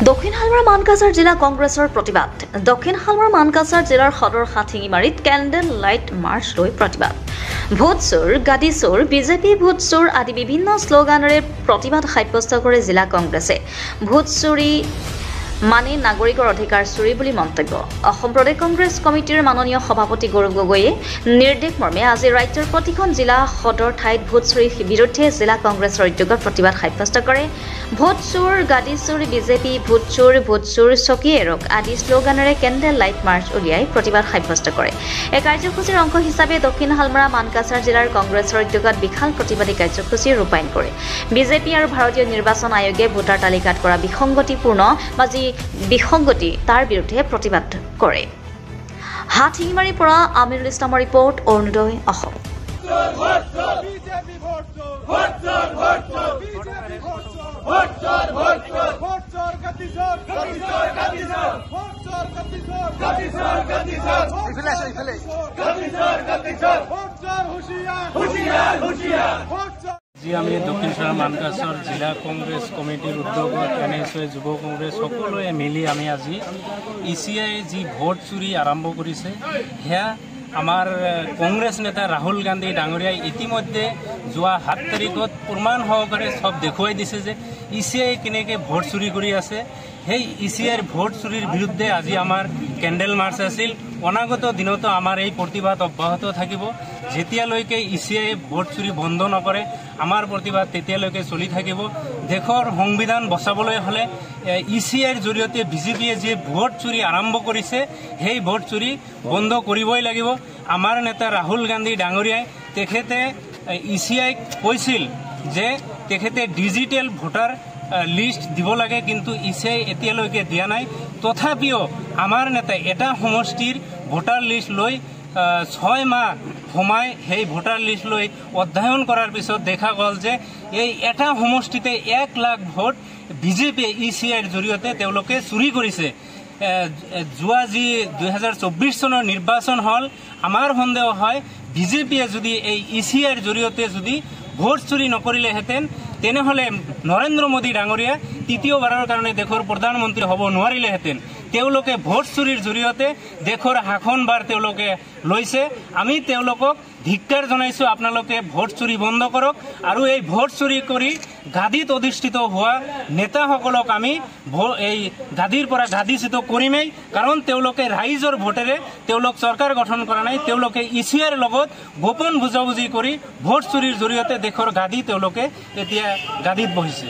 দক্ষিণ হালমাৰা মানকাছাৰ জিলা কংগ্ৰেছৰ প্ৰতিবাদ। দক্ষিণ হালমাৰা মানকাছাৰ জিলাৰ সদৰ হাথিঙিমাৰীত কেণ্ডেল লাইট মাৰ্চ লৈ প্ৰতিবাদ। ভোট চোৰ, গাদী চোৰ, বিজেপি ভোট চোৰ আদি বিভিন্ন শ্লোগানেৰে প্ৰতিবাদ সাব্যস্ত কৰে জিলা কংগ্ৰেছে। ভোট চুৰি মানে নাগৰিকৰ অধিকাৰ চুৰি বুলি মন্তব্য। অসম প্ৰদেশ কংগ্ৰেছ কমিটিৰ মাননীয় সভাপতি গৌৰৱ গগৈয়ে নিৰ্দেশ মৰ্মে আজি ৰাজ্যৰ প্ৰতিখন জিলা সদৰ ঠাইত ভোট চুৰিৰ বিৰুদ্ধে জিলা কংগ্ৰেছৰ উদ্যোগত প্ৰতিবাদ সাব্যস্ত কৰে। ভোট চোৰ, গাদী চোৰ, বিজেপি ভোট চোৰ, চকী এৰক আদি শ্লোগানেৰে কেণ্ডেল লাইট মাৰ্চ উলিয়াই প্ৰতিবাদ সাব্যস্ত কৰে। এই কাৰ্যসূচীৰ অংশ হিচাপে দক্ষিণ হালমাৰা মানকাছাৰ জিলাৰ কংগ্ৰেছৰ উদ্যোগত বিশাল প্ৰতিবাদী কাৰ্যসূচী ৰূপায়ণ কৰে। বিজেপি আৰু ভাৰতীয় নিৰ্বাচন আয়োগে ভোটাৰ তালিকাত কৰা বিসংগতিপূৰ্ণ বা বিসংগতি তাৰ বিৰুদ্ধে প্ৰতিবাদ কৰে। হাথিঙিমাৰীৰ পৰা আমিৰুল ইছলামৰ ৰিপৰ্ট, অৰুণোদয় অসম। আজি আমি দক্ষিণ মানকাছাৰ জিলা কংগ্ৰেছ কমিটিৰ উদ্যোগত NSY যুৱ কংগ্ৰেছ সকলোৱে মিলি আমি আজি ECI যি ভোট চুৰি আৰম্ভ কৰিছে, সেয়া আমাৰ কংগ্ৰেছ নেতা ৰাহুল গান্ধী ডাঙৰীয়াই ইতিমধ্যে যোৱা 7 তাৰিখত প্ৰমাণ সহকাৰে সব দেখুৱাই দিছে যে ECI কেনেকৈ ভোট চুৰি কৰি আছে। সেই ECIৰ ভোট চুৰিৰ বিৰুদ্ধে আজি আমাৰ কেণ্ডেল মাৰ্চ আছিল। অনাগত দিনতো আমাৰ এই প্ৰতিবাদ অব্যাহত থাকিব। যেতিয়ালৈকে ECI ভোট চুৰি বন্ধ নকৰে আমাৰ প্ৰতিবাদ তেতিয়ালৈকে চলি থাকিব। দেশৰ সংবিধান বচাবলৈ হ'লে ECIৰ জৰিয়তে বিজেপিয়ে যে ভোট চুৰি আৰম্ভ কৰিছে সেই ভোট চুৰি বন্ধ কৰিবই লাগিব। আমাৰ নেতা ৰাহুল গান্ধী ডাঙৰীয়াই তেখেতে ECIক কৈছিল যে তেখেতে ডিজিটেল ভোটাৰ লিষ্ট দিব লাগে, কিন্তু ECI এতিয়ালৈকে দিয়া নাই। তথাপিও আমাৰ নেতাই এটা সমষ্টিৰ ভোটাৰ লিষ্ট লৈ 6 মাহ সময় সেই ভোটাৰ লিষ্ট লৈ অধ্যয়ন কৰাৰ পিছত দেখা গ'ল যে এই এটা সমষ্টিতে 1 লাখ ভোট বিজেপিয়ে ECIৰ জৰিয়তে তেওঁলোকে চুৰি কৰিছে। যোৱা যি 2024 চনৰ নিৰ্বাচন হ'ল, আমাৰ সন্দেহ হয় বিজেপিয়ে যদি এই ECIৰ জৰিয়তে যদি ভোট চুৰি নকৰিলেহেঁতেন তেনেহ'লে নৰেন্দ্ৰ মোদী ডাঙৰীয়া তৃতীয়বাৰৰ কাৰণে দেশৰ প্ৰধানমন্ত্ৰী হ'ব নোৱাৰিলেহেঁতেন। তেওঁলোকে ভোট চুৰিৰ জৰিয়তে দেশৰ শাসনভাৰ তেওঁলোকে লৈছে। আমি তেওঁলোকক ধিক্কাৰ জনাইছোঁ, আপোনালোকে ভোট চুৰি বন্ধ কৰক আৰু এই ভোট চুৰি কৰি গাদীত অধিষ্ঠিত হোৱা নেতাসকলক আমি এই গাদীৰ পৰা গাদীচ্যুত কৰিমেই। কাৰণ তেওঁলোকে ৰাইজৰ ভোটেৰে তেওঁলোক চৰকাৰ গঠন কৰা নাই, তেওঁলোকে ECIৰ লগত গোপন বুজাবুজি কৰি ভোট চুৰিৰ জৰিয়তে দেশৰ গাদী তেওঁলোকে এতিয়া গাদীত বহিছে।